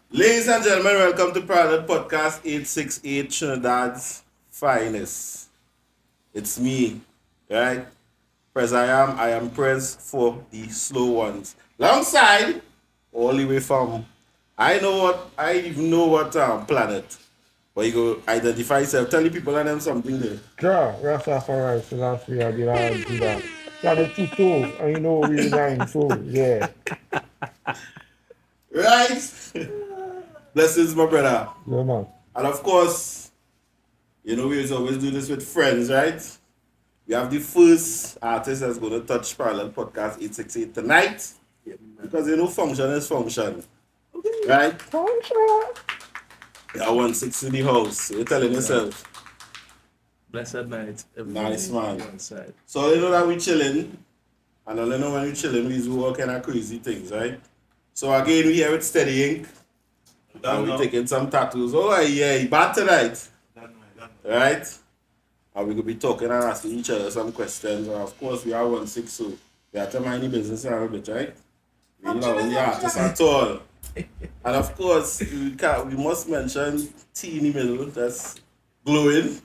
Ladies and gentlemen, welcome to Private Podcast 868 Trinidad's Finest. It's me, right? I am Prez for the slow ones. Alongside, all the way from, I even know what planet. But you go identify yourself, tell the people and them something there. Ja, Rastafari, Selassie, Adila, Judah. Planet Tito, and you know we nine, so yeah. Right? Blessings, my brother. Yeah, man. And of course, we always do this with friends, right? We have the first artist that's going to touch Parallel Podcast 868 tonight. Because function is function. Right? Function. Yeah, 1/6 in the house. So you're telling yourself. Blessed night. Nice, man. Inside. So you know that we chilling. And you know when we chilling, we do all kind of crazy things, right? So again, we here with STEADYINK. And we taking some tattoos. Oh, yeah, he bad tonight. Right? And we could be talking and asking each other some questions. And of course, we are 1/6, so we have to mind the business a little bit, right? We love the artists at all. And of course, we must mention Trini middle that's glowing,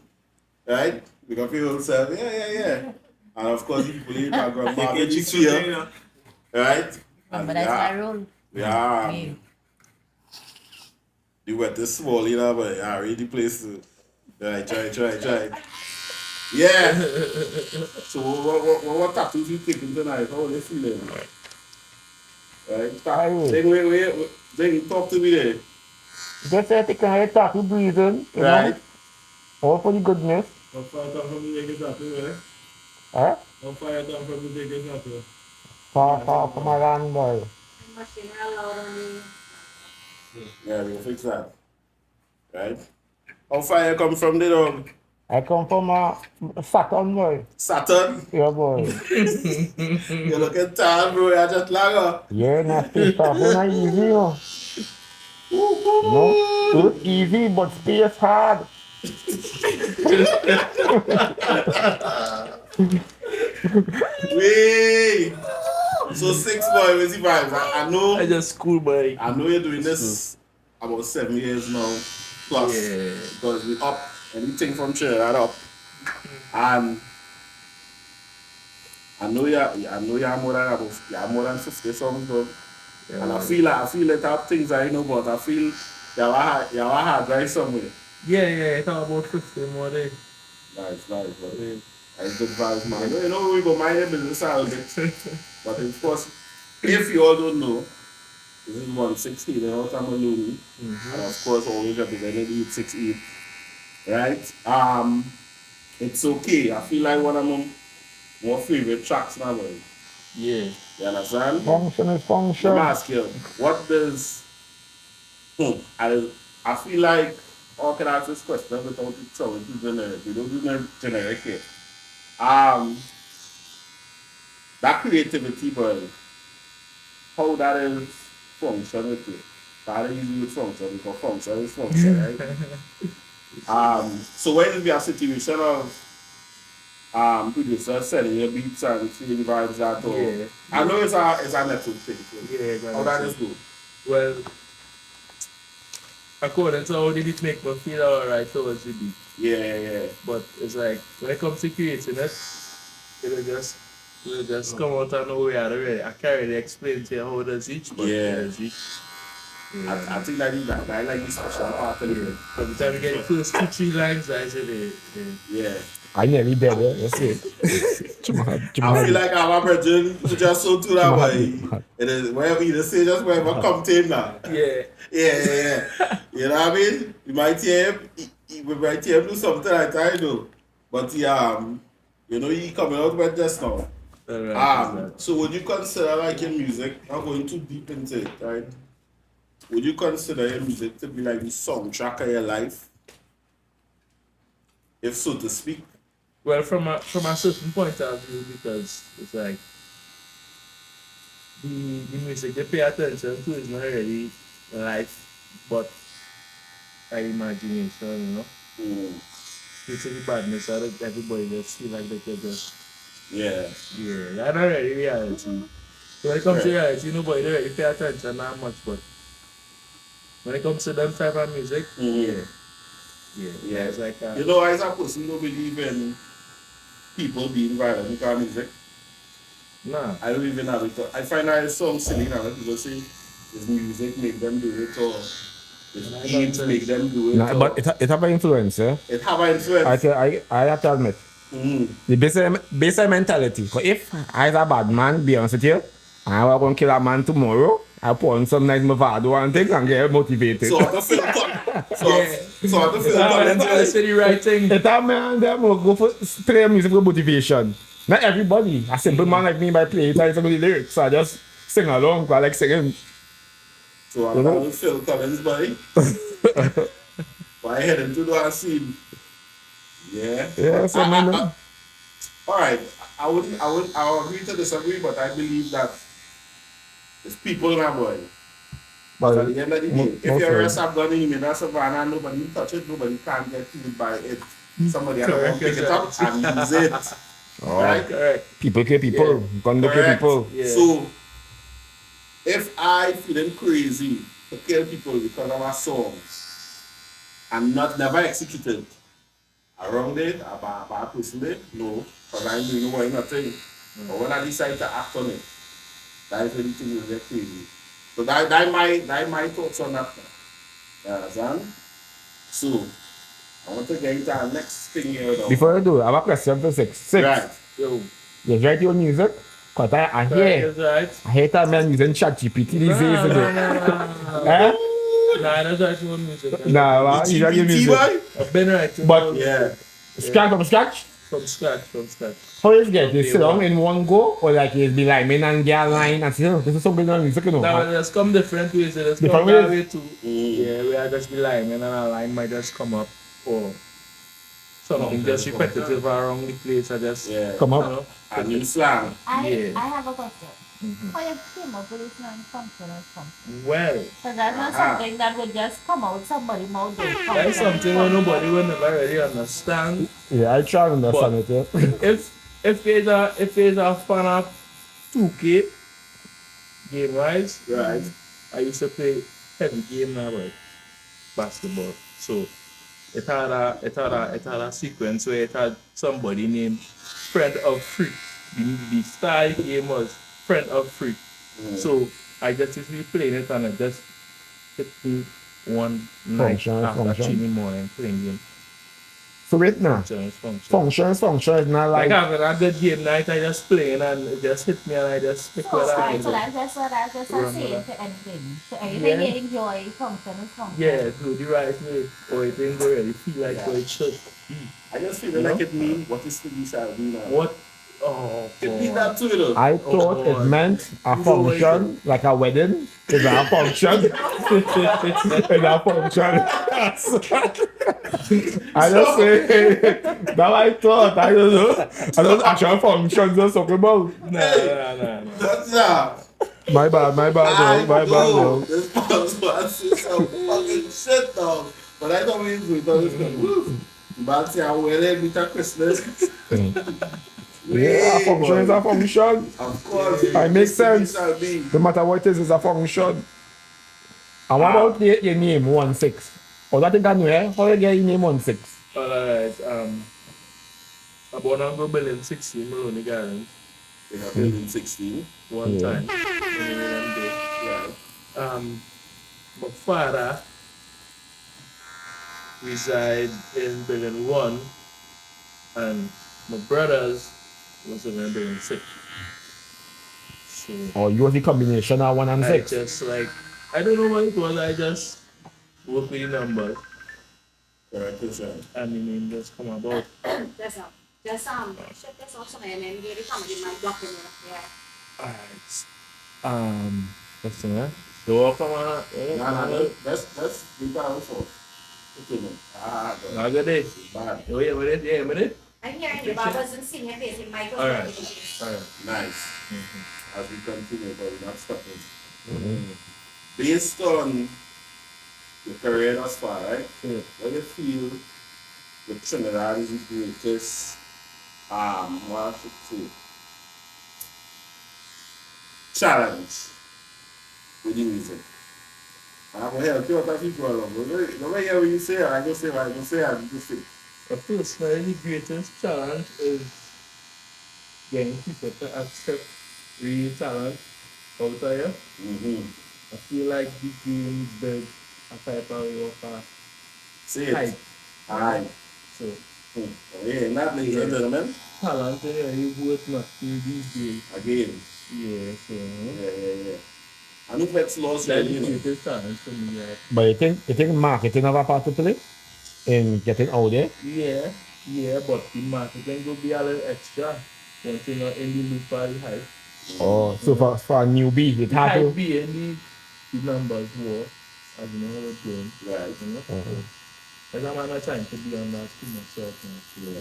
right? We got people say, yeah. And of course, the people in the background, Marvin is here, right? And But that's my role. we are the wettest small, but yeah, really place to try. Yeah. So what tattoos you taking tonight? How are they feeling? Right? Then talk to me there. Just say, take a tattoo breathing, you Right? know? All for the goodness. How far down from the take tattoo, eh? Huh? How far down from the take tattoo? Far from my land, boy. Yeah, we'll fix that. Right? How far you come from the dog? I come from a Saturn, boy. Saturn? Yeah, boy. You're looking tired, bro. You're just lager. Yeah, now space travel not easy, you know. No, it's easy, but space hard. Wait. So 6 boy, where's the vibes? I know. I just school boy. I know you're doing this about 7 years now plus. Yeah. Because we up anything from Trinidad up. And I know you're more than 50 songs, bro. Yeah, And I feel like that things I know, but I feel you're a hard right somewhere. yeah, it's about 50 more days. Nice, bro. Yeah. That's good vibes, man. We go mind the business a little bit. But of course, if you all don't know, this is 1/6 in out of Maloney. And of course, always representing the 868. Right? It's okay. I feel like one of my more favorite tracks now, boy. Yeah. You understand? Function is Let function. me ask you, what does I feel like all can ask this question without it sounding too generic. We don't do generic here. That creativity, but how that is function with you. That is easy with function because function is function, right? So when it be a situation of producer selling your beats and feeling vibes at all. Yeah. I know it's a network thing. So Yeah, how that is good. Well, according to how did it make me feel alright towards the beat. Yeah. But it's like when it comes to creating it, it'll just come out of nowhere already. I can't really explain to you how does each, but Yeah. it does each. Yeah. I think that is that. I like the special part of it. By the time you get the first 2-3 lines, I said, Yeah. I nearly dead, yeah. That's it. I feel like I'm a virgin who just so to that way. It is wherever you say just wherever come to him now. yeah. Yeah. You know what I mean? You might hear him, we might hear him do something like that, But he he coming out with just now. Alright. So would you consider like your music? I'm going too deep into it, right? Would you consider your music to be like the soundtrack of your life? If so to speak. Well, from a certain point of view, because it's like the music they pay attention to is not really life, but imagination, Mm, Due to the badness of it, everybody just feel like they can just, yeah. that's not really reality. So when it comes to Right. reality, nobody really pay attention that much, but when it comes to them type of music, yeah, it's like You know, as a person who believe in people being violent with music, nah. I don't even have it. I find that song silly now. People say his music make them do it or his games make them do it. Nah, but it have an influence, eh? It have an influence. I have to admit. The basic mentality. Because if I was a bad man, be honest with you, I was going to kill a man tomorrow, I put on some nice Mavado and things and get motivated. So the film So the film That's the right thing. The time man them will go for play music for motivation. Not everybody. A simple man like me by playing some of the lyrics. So I just sing along, I like singing. So I'm going to Phil Collins, buddy. Why heading to the scene? Yeah. Yeah, so man. All right. I will agree to disagree, but I believe that it's people in our boy. But at the end of the day, if you arrest a gun in the savannah, nobody touch it, nobody can get killed by it. Somebody else will pick it up and use it. Right? Correct. People kill people. Yeah. Gun kill people. Yeah. So, if I feeling crazy to kill people because of a song and never executed around it, about personally, no, because I knew why nothing. But when I decide to act on it, that is when the thing will get crazy. So that my thoughts on that. You understand? So, I want to get into our next thing here though. Before you do, I have a question for six. Right. Yo. You write your music? Because I hear that man using ChatGPT these days. Eh? Nah, that's not your music. Nah, you write your music. I've been writing. But yeah. Scratch from scratch? From scratch. How is it? You sit down in one go, or like you be like, man and get a line and say, oh, this is something on music, you know? Now, it has come different ways. It has come that way too. Yeah, where I just be lying and a line might just come up or something just repetitive around the place. I just come up. A new slang. I have a question. How you came up with this non-functional something? Well, So that's not something that would just come out somebody mouth. that's something where nobody will never really understand. Yeah, I try to understand it. Yeah. If it's a fan of 2K game wise, Right. I used to play heavy game now, like basketball. So it had a sequence where it had somebody named Friend of Freak. The style game was Friend of Freak. So I just usually playing it and I just hit me one night after Trini morning playing game. So wait now. Function is not Like like having a good game night, I just playing and it just hit me and I just pick what I So that's just a saying to anything. So anything you enjoy, function is function. yeah, do the right way, or it ain't go really feel like what it should be. I just feel like it means what is the shall be now. What? Oh, It means that too, you know. I thought it meant a function, like a wedding. Is a function. It's a function. I just say that I thought. I don't know. I don't actual functions or something about. Nah. That's that. My bad, no. This podcast is some fucking shit, dog. But I don't mean to do this. But see, I will let me take Christmas. Yeah, a function is a function. Of course. It makes sense. No matter what it is, it's a function. And what about your name, 1/6? Oh, that thing can you hear? How you get your name 1/6? Alright, about to build in 16 Maloney Gardens. We have built in 16. One time. One day. Yeah. My father reside in building 1 and my brothers was in building 6. So Or you was the combination of 1 and 6? I just like, I don't know what it was, I just work with the numbers Correct, sir. and the name just come about. Just check this out some and then get it come in my document. Yeah. Alright. What's that? So I'll come on. Let's be down for. Good day. Bad. Oh yeah, minute. I'm hearing you, but I wasn't seeing your face in my document. Alright. Nice. As we continue, but we're not stopping. Based on your career thus far, right? What do you feel the Trinidad is the greatest, what I should say, challenge with the music? I gonna help you out of people along. Don't hear what you say, I just say, But personally, the greatest challenge is getting people to accept real talent out of here. I feel like the game built a type of See it. hype. Aye. So, Yeah, not ladies and gentlemen. talent is worth nothing these days. Again. Yeah, so, Yeah. I know that's lost that's really, the you know. greatest challenge for me. But you think marketing have a part to play in getting out there? Yeah, but the marketing will be a little extra once you're not in the loop for the hype. Oh, so for a newbie, it The had hype to. be in the numbers war, as you know how it's going. Right. You know? As I'm not trying to be on that too myself. You know?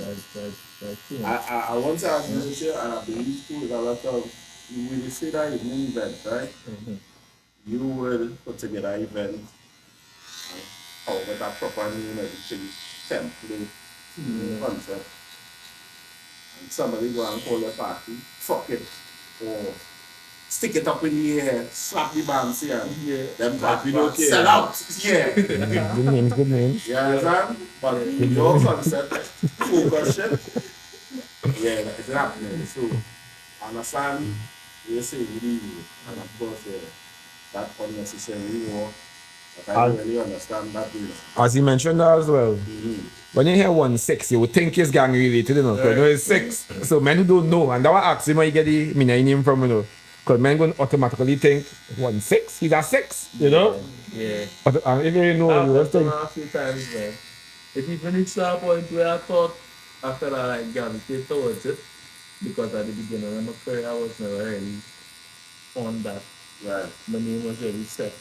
That's too much. I once I agree with you, and I believe too, is a lot of, when you say that it's an event, right? You will put together an event, however that proper name, everything, template, concept, and somebody go and call a party, fuck it, or stick it up in the air, slap the bands here, them party don't sell out, Good names. You understand? But your concept, focus shit, it's happening. So, understand, you say leave, and of course, that unnecessary war. But I don't really understand that, you know. As you mentioned as well, when you hear 1/6, you would think it's gang related, you know, because you know, it's 6. So men who don't know, and that was asking where you get the meaning name from, you know, because men going to automatically think 1/6, he's a 6, you know? Yeah. But if you know, you I've just think, done a few times, man. It even reached that point where I thought after I like gravitate towards it, because at the beginning of my career I was never really on that. Right. My name was really set.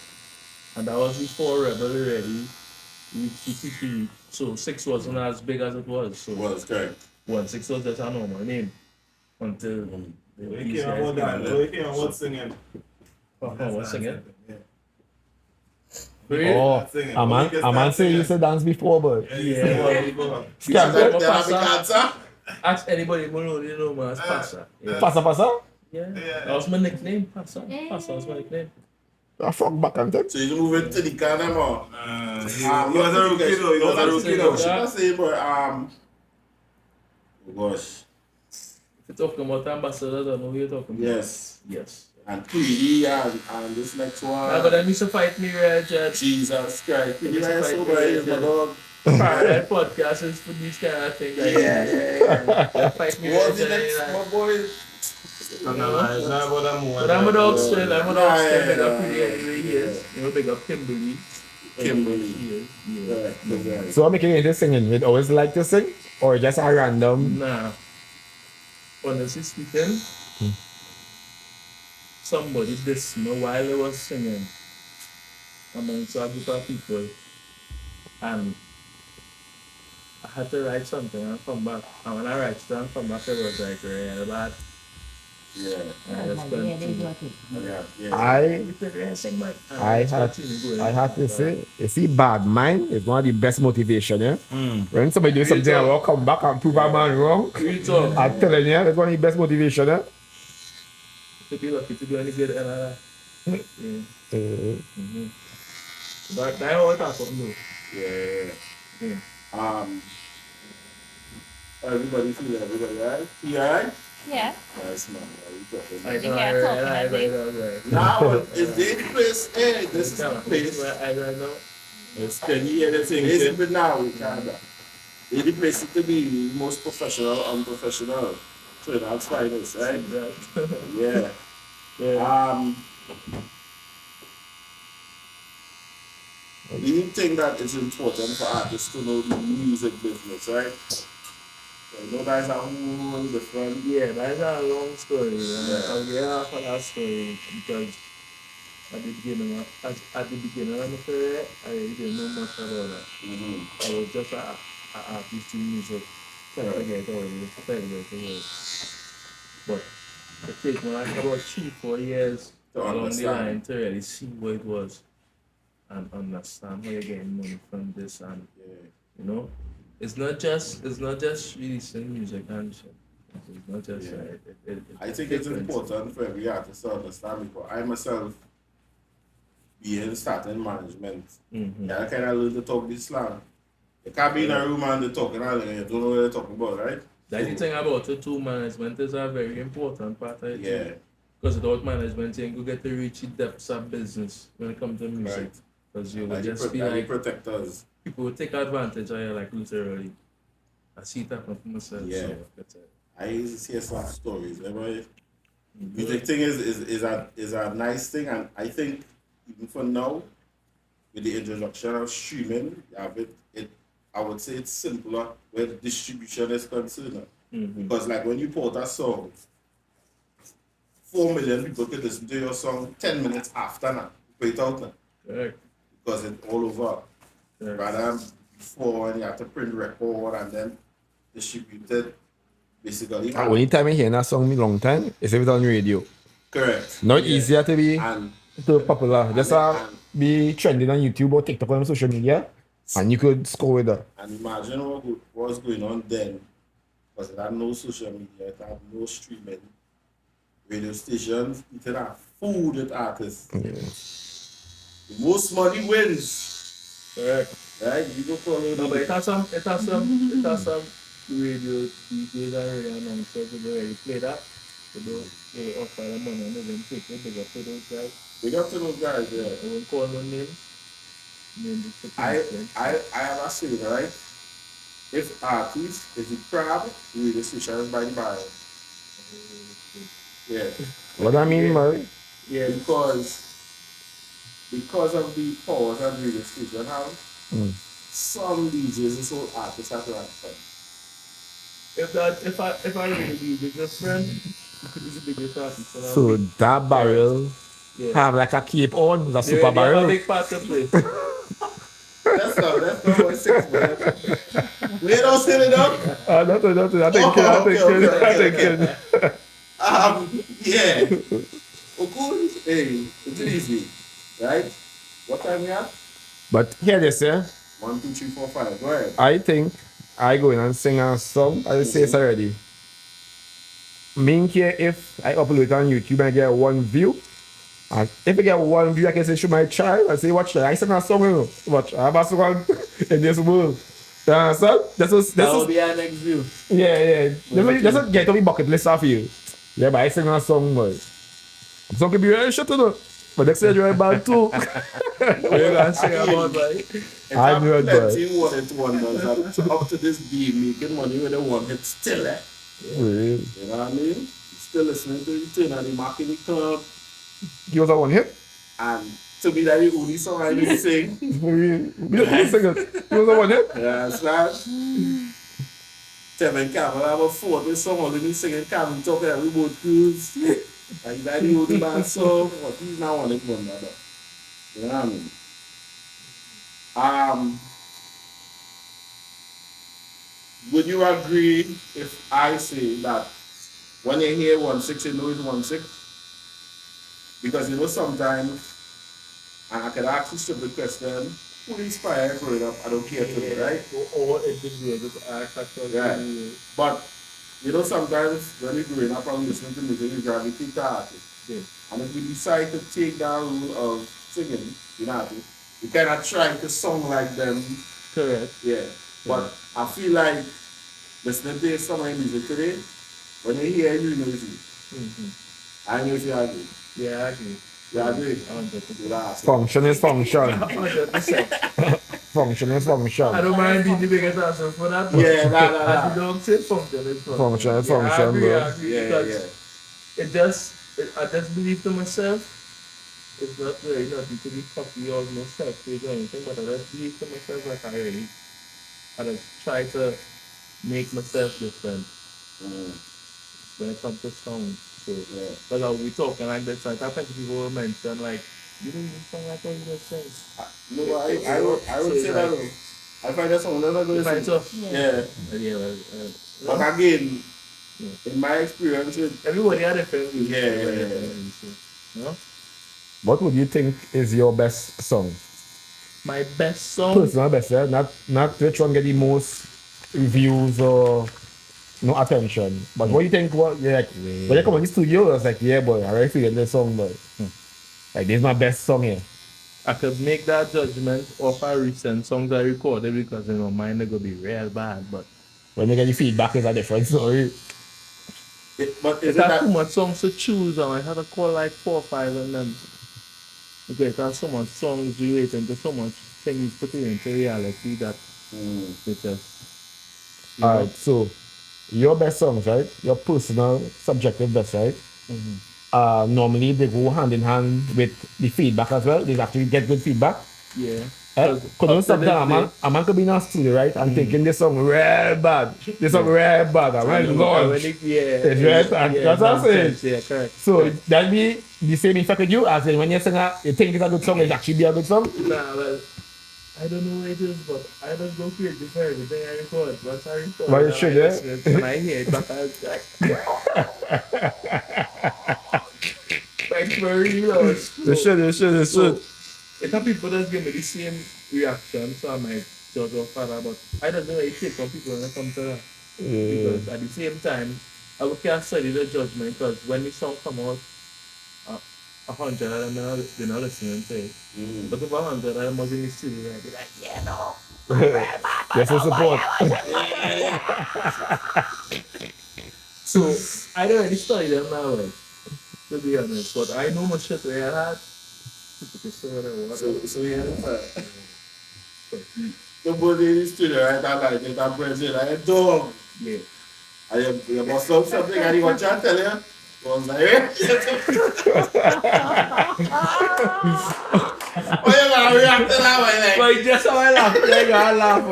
And that was before Rebel already reached the city. So 6 wasn't as big as it was. So Was correct. 1/6 was just a normal name. Until We can't hold that. We can't hold singing. what's singing? oh, a man say you used to dance before, but Yeah. Ask anybody who knows, you know, man, it's Pasa. Yeah. Pasa? Yeah. That was my nickname, Pasa. Pasa was my nickname. I fuck back and take. So you move it to the Canada. He was a rookie though. He was a rookie though. Should I say, but oh gosh. If you're talking about ambassadors, I know who you're talking about. Yes. And Trini and this next one. Nah, but them used to fight me, right, Judge? Jesus Christ. Trini is so Fight bad, my dog. Parallel podcast is for these kind of things. Yeah. Fight me, What's the right, next, Judge? my boy? It's not about that more. But I'm a dog still. I'm a dog still. Big Yeah. up Pretty anyway, he is. You know, big up Kimberly. Kimberly. She is. Yeah. So what make you into singing? You always like to sing? Or just a random? Nah. Honestly speaking, somebody dissed me while I was singing amongst a group of people. And I had to write something and come back. And when I write it and come back, it was like really bad. Yeah. And I just continued. Yeah. I have to say, you see, bad mind is one of the best motivation, yeah? When somebody do something and will come back and prove a man wrong, I'm telling you, that's one of the best motivation, yeah? To be lucky to do any good and that. But I always have something to Yeah. Everybody feel everybody right? You alright? Yeah. Nice man. do. Now is this place? Hey, this is the place. I don't know. It's steady anything. It's been now in Canada. It's the place to be most professional, unprofessional. So that's finest, right? Yeah. Do you think that it's important for artists to know the music business, right? So, you know, that's a whole different. Yeah, that's a long story. I'll get off of that story because at the beginning of my career, I really didn't know much about that. I was just an artist in music, trying to get it. But it took me like about 3-4 years along the line to really see what it was and understand how you're getting money from this. And you know, it's not just releasing music and shit. It's not just I think it's important for every artist to understand because I myself being starting management. Mm-hmm. You gotta kind of learn to talk this slang. You can't be in a room and they're talking and you don't know what they're talking about, right? That's the thing about it too. Management is a very important part of it. Yeah. Because without management, you ain't get to reach the depths of business when it comes to music. Right. Because you will And just be they like, protect us. people will take advantage of you, like literally. I see it happen for myself. Yeah. So that's it. I used to hear some stories. Remember? Music thing is a nice thing, and I think even for now, with the introduction of streaming, you have it I would say it's simpler where the distribution is concerned. Mm-hmm. Because like when you put a song, 4 million people could listen to your song 10 minutes after now. Put it out now. Correct. Because it's all over. Correct. Rather than before when you have to print record and then distribute it. Basically. Only time I hear that song in a long time is if it's on radio. Correct. Not easier to be And too popular. Just be trending on YouTube or TikTok or on social media, and you could score with that. And imagine what was going on then. Because it had no social media, it had no streaming. Radio stations, it had food with artists. Yeah. The most money wins. Correct. Right? You go follow No, but it has some radio DJs and radio announcers who already play that. They offer the money and then take it. Big up to those guys. Big up to those guys, yeah. I won't call no names. I have a saying, right? If artists, if you crab, radio stations by the barrel. Yeah. What I mean, man? Yeah. Because of the power that radio station have, some DJs and some artists have to have fun. If I really be the biggest friend, you could be the biggest artist. So that barrel have like a cape on, the super They have barrel. a big part to play. That's not ONE6IXX, man. We don't set it up. Nothing. I think Yeah. Okay. Hey, it's easy. Right? What time we have? But hear this, yeah. 1, 2, 3, 4, 5. Go ahead. I think I go in and sing a song. I say it already. Me care if I upload it on YouTube and I get 1 view. And if I get 1 view, I can say show my child. I say, watch that. I sing a song, you know. Watch. I have a song in this world. You understand? That will be our next view. Yeah. That's what get on the bucket list of you. Yeah, but I sing a song, boy. The song can be very shit, you know. But next year, you're bad too. What you gonna say about that? I knew it, boy. Plenty one-hit wonders up to this day making money with a one-hit still, eh? Really? You know what I mean? Still listening to the tune and the mark in the club. Give us a 1 hit. And to me, that's the only song I need to sing. We don't sing it. Give us a 1 hit. Yeah, that's right. Tevin Campbell have a 4th song only me singing Campbell talking every boat cruise. Like that the only bad song. But he's not one of them, brother. You know what I mean? Would you agree if I say that when you hear ONE6IXX, you know it's ONE6IXX? Because you know sometimes, and I could ask you a stupid question, who inspired growing up? I don't care to me, right? Or individuals that are factors. Yeah. But you know sometimes when you're growing up and listening to music, you gravitate to artists. Yeah. And if you decide to take that rule of singing, you know, you cannot try to song like them. Correct. Yeah. But I feel like listening to some music today, when you hear it, you know it. I know if you agree. Yeah, I agree. You agree? 100%. Function is function. 100%. Function is function. I don't mind being the biggest answer for that. Yeah, nah. As you don't say function is function. Function is I function, agree, bro. I agree. Yeah. Because I just believe to myself, it's not really nothing to be cocky or no self-page or anything, but I just believe to myself like I just try to make myself different when it comes to sound. So, because we talking like that, so I think people will mention like, you don't even sound like how you just sing. No, I would say that. I find that song never going to sing. Yeah. But again, in my experience with everybody had different views. Yeah. No? What would you think is your best song? My best song? Personal best, yeah? Not which one get the most reviews or no attention. But what do you think, when you come in the studio, I was like, yeah, boy, I already feel this song, boy. Like, this is my best song here. I could make that judgment of a recent songs I recorded because in my mind they're gonna be real bad, but When you get the feedback, is a different story. But it is it has too that? much songs to choose and I had to call like 4 or 5 of them. Because it has so much songs relating to so much things put it into reality that it just Alright, so your best songs, right? Your personal subjective best, right? Normally they go hand in hand with the feedback as well. They actually get good feedback. yeah. Because sometimes a man could be in a studio, right? And thinking this song real bad. This song real bad. And when launch, it's right. And that's what I'm saying. Yeah, correct. So that be the same effect with you as in when you sing you think it's a good song, it actually be a good song. Nah, well, I don't know what it is, but I don't go crazy for everything I record. Once I record, But you should, yeah. when I hear it back, I was like, like for real. You should. So, if some people just give me the same reaction, so I might judge or father, but I don't know what it takes from people when it comes to that. Because at the same time, I look at study the judgment because when the song come out, 100 of them they're not listening and say, but if 100 of them was in the studio, I'd be like, yeah, no. Yes, we support. So I don't really study them now, like, to be honest, but I know my shit where I had. So yeah. Somebody in the studio, right? That like it, that Brazil, like dog. Yeah. And you must have something and he was trying to tell you. Was like, oh, you gonna react to that way, like. But just how I laugh, I gotta laugh,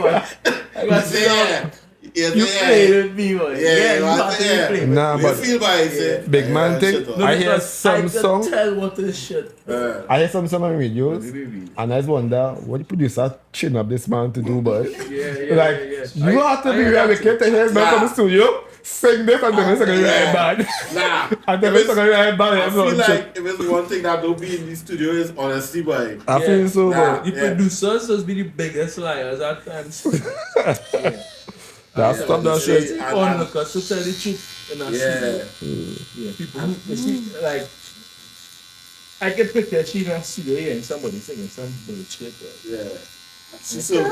man. I gotta say, yeah. you played with me, man. Yeah, you have to yeah. play. Nah, You but feel by it, say. big man thing. shit, I hear because some I can song. tell what this shit. I hear some on videos, and I just wonder what the producer chin up this man to do, but Yeah. you have to be real wicked to hear his man come to the studio, sing this and then sing it real bad. Nah. And then sing it real bad. I feel like if it's one thing that don't be in the studio is honesty, boy. I feel so, Nah. but The producers just be the biggest liars at times. that's stop that shit. It's onlookers to tell the truth in a studio. Yeah, people who, you see, like, I can picture she in a studio here and somebody singing some bullshit. Yeah. So,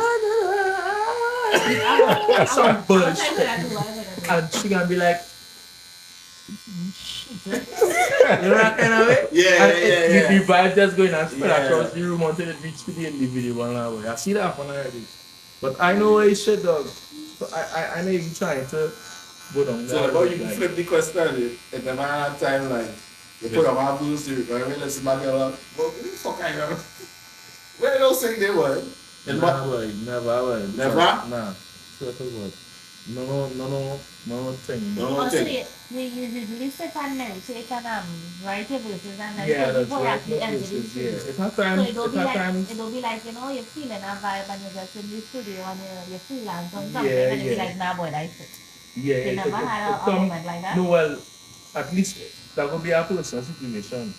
Some bullshit. And she gonna be like, you know that kind of way? Yeah. The vibe just going and spread across the room until it reaches to the end of the video. I see that one already. But I know what it's shit, dog. So I know you trying to go down so there. about you flip the question, it never had time like you put on my blues to when I listen to my girl, well, who the fuck I know? Where they don't sing they were? Never. Never? Nah. No thing. No Also, thing. you usually sit and meditate and write your verses and then Yeah, that's before you right. actually enter the Yeah. studio. It has So times. it'll be like, you know, you're feeling a vibe and you're just in the studio and you're freelance on something and you'll be like, nah boy, that's it. Yeah, You never had a moment like that? No, well, at least that would be a personal situation.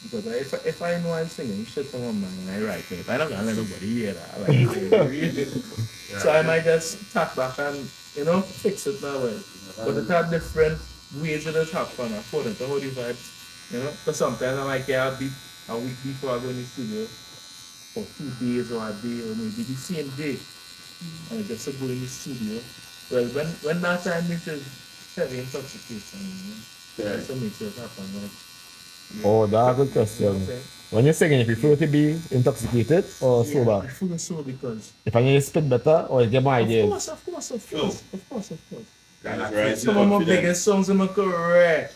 Because if I know I'm singing shit from my mind, I write it. I don't gonna let nobody hear that. Like, so I might just tap back and, you know, fix it that way. But it have different ways of the tap on according to how the vibes, you know. Because sometimes I might get a week before I go in the studio for 2 days or a day or maybe the same day. And I just go in the studio. Well, when that time reaches heavy intoxication, that's what makes it happen. Like, Oh, that's a good question. When you're singing, if you feel to be intoxicated or sober, I feel so because if you spit better or you get more ideas. of course. That's right. Some of my biggest songs in my career,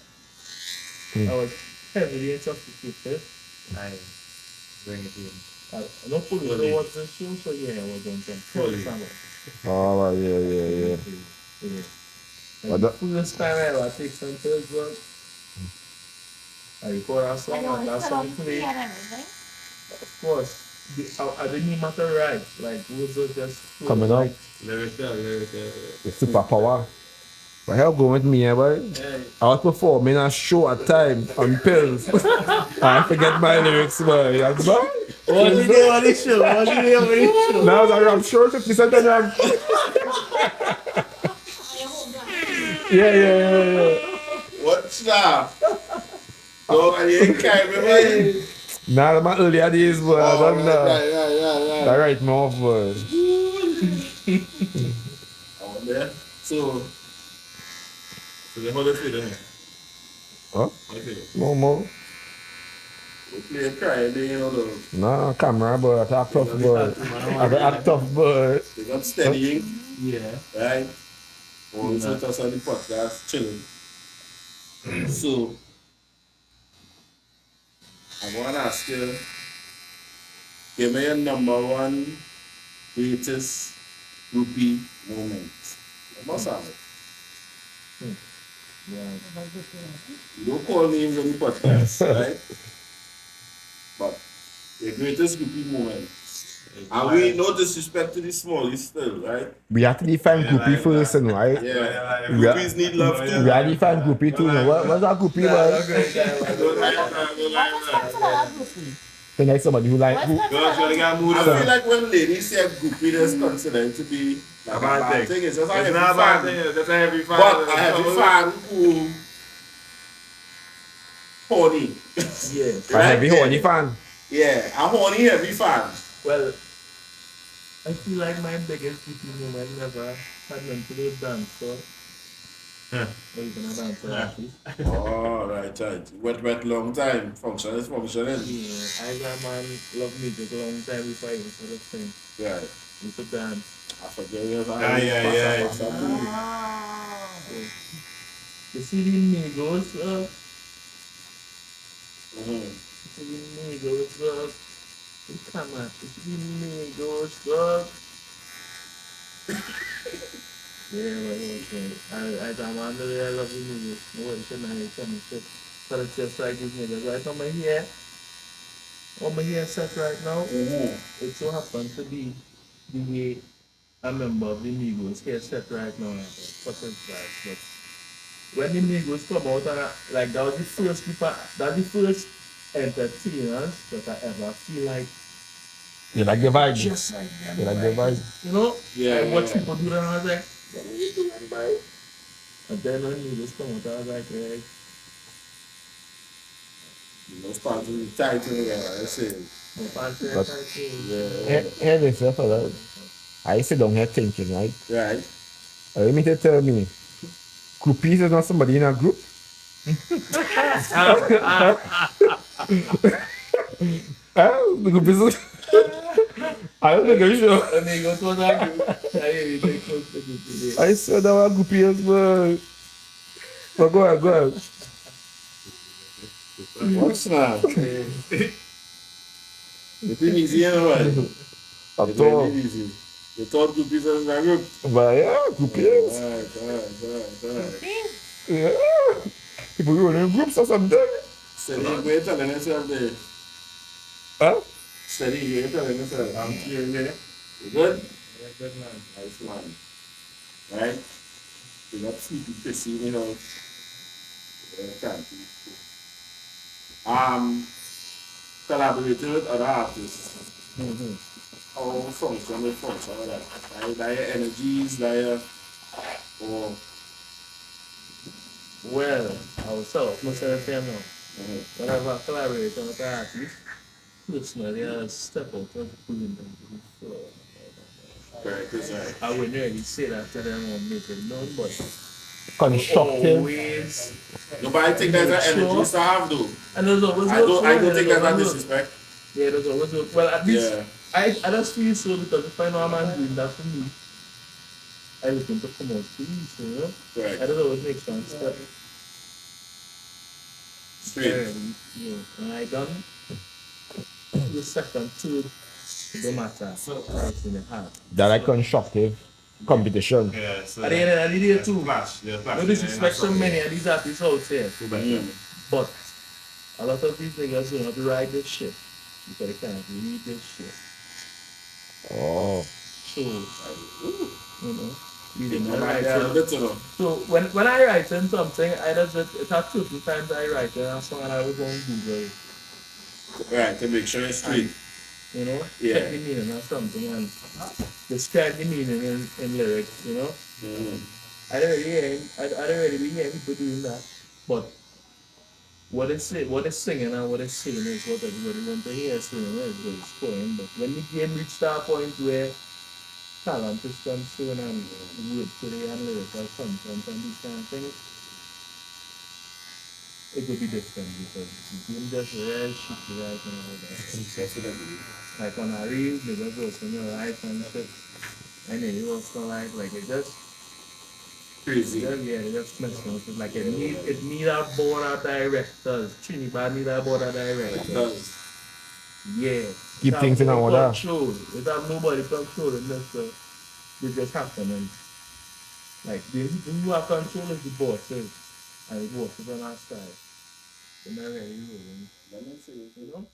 I was heavily intoxicated. I bring it in. I don't fully know what's the show, so yeah, I was on some Fully. Oh, yeah. Yeah. But The fullest time I ever take some pills, bro. I record a song, And you and that always put song on play. key and everything. Of course, I didn't even matter right. Like, words are just flow, Coming like, out. Lyrical. the superpower. But hell go with me, boy. I was performing a show at time on pills. I forget my lyrics, boy. That's bad. What did they on the show? Now I'm sure 50 cents and I'm. Yeah. What's that? Dog, I ain't carry me, Nah, my earlier days, boy. I don't know. Right. That right me off, boy. Out there. So they hold us with it. Huh? Okay. More. we play a cry day, you know, though. Nah, camera, boy. I talk tough, boy. I got act tough, boy. They got steadying, Yeah. right? Always Yeah. with us on the podcast, chilling. So, I want to ask you, give me your number one greatest groupie moment. You must have it. Yeah. You don't call names on the podcast, right? But your greatest groupie moment. And we no disrespect to the smallies still, right? We have to define groupie first, you know, right? Yeah. Yeah. Groupies need love too. We have to define groupie too, you know. What's that groupie, boy? What is considered a groupie? The next somebody who like What's who. considered a groupie? I feel like when ladies say groupie, that's considered to be like a bad thing. It's just a heavy fan. That's a heavy fan. But a heavy fan who horny. Yeah. A heavy horny fan. Yeah, a horny heavy fan. Well, I feel like my biggest groupie moment never had went to the dance floor. Or even a dancer actually. Oh, right. Wet, long time. Function is functioning. Yeah, I got man love music a long time before I even sort of thing. Right. We could dance. I forget you. Yeah. You see the Migos, Mm-hmm. you see the Migos, come on, you see the Migos, Yeah, well, I thought I love the Migos. No one should not tell me shit. But it's just like these niggas. Right on my hair set right now, Mm-hmm. it so happens to be the way a member of the Migos hair set right now. Fucking price, but when the Migos come out, like that was the first people, that's the first entertainers that I ever feel like You like the vibe? just like them. You like the vibe? You know? Yeah, I watch yeah. people do that and I was like, what are you doing, boy? And then when Migos come out, I was like, hey, You know, start to be tight together. That's it. my pants are But- tight too. Yeah. Here this, fella. I sit down here thinking, right? Right. You mean to tell me, groupies is not somebody in a group? The groupies is... I don't think I'm sure. And Migos was like, I take close to the I said that was groupies, but... But go ahead. What's that? It's been easy, you know, right? At It's all. really easy. You thought groupies as a group. But yeah, groupies. Right. Yeah. People go in groups or something. Steady, you're telling yourself there. Huh? Steady, you're telling yourself. I'm here and there. You good? Yeah, good man. Nice man. Right? You're not sleepy, pissy, you know. Can't be. Collaborating with other artists. How function with that. Like your energies, or Well, I was myself, you know. Whenever I collaborate with an artist, personally, I step out and pull them to the floor. correct, is right. I wouldn't really say that to them or make it known, but Constructive. always. Nobody think that's an energy to have though. And there's always I don't think that's a disrespect. Yeah, there's always work. Well, at least Yeah. I just feel so because if I know a man doing that for me, I look him to come out please, you know? Correct. I don't always make sense. But Straight. you know, when I done the second, third, it don't matter. It's in the heart. That like constructive competition. Yeah, so At the end of the day too, flash. no disrespect to many of these artists out there, but a lot of these niggas don't have to ride this shit because they can't read this shit. Oh. So, you know, you You know, know, right, a bit to know. so when I write in something, I just it has certain times I write a song and I will go on Google it, Right, to make sure it's straight. you know, Yeah. check the meaning of something and describe the meaning in lyrics, you know. I don't really be hearing people doing that, but what they're singing and what they're saying is what everybody wants to hear, so everybody's scoring. But when the game reached that point where talent is concerned and word play and lyrical content and these kind of things, it could be different because the game just real shitty right now. Definitely. Like on a reel, they just open your life and shit. And then you also like it just Crazy. yeah, they just messing with it. Like it need a board of directors. Trini need a board of directors. Because Yeah. Keep It things have in no order. control. It have nobody controlling this stuff. It just happen and like the who have control is the bosses. And the bosses on our side. They're not really rolling. let me see. You know?